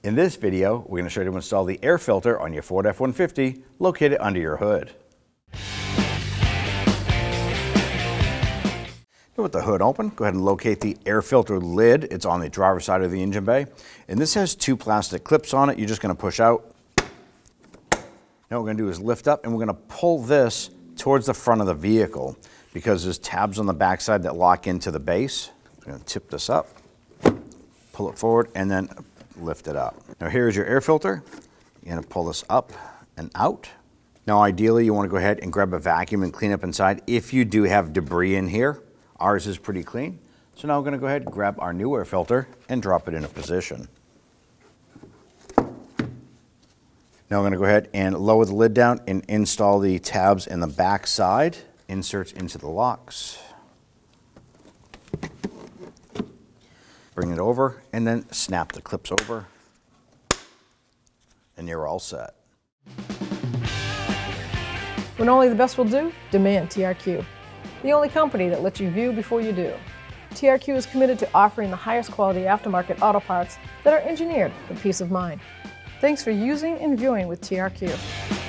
In this video, we're going to show you how to install the air filter on your Ford F-150 located under your hood. With the hood open, go ahead and locate the air filter lid. It's on the driver's side of the engine bay. And this has two plastic clips on it. You're just going to push out. Now what we're going to do is lift up and we're going to pull this towards the front of the vehicle because there's tabs on the backside that lock into the base. We're going to tip this up, pull it forward, and then lift it up. Now here's your air filter. You're going to pull this up and out. Now ideally you want to go ahead and grab a vacuum and clean up inside if you do have debris in here. Ours is pretty clean. So now we're going to go ahead and grab our new air filter and drop it into position. Now we're going to go ahead and lower the lid down and install the tabs in the back side. Inserts into the locks. Bring it over and then snap the clips over. And you're all set. When only the best will do, demand TRQ. The only company that lets you view before you do. TRQ is committed to offering the highest quality aftermarket auto parts that are engineered for peace of mind. Thanks for using and viewing with TRQ.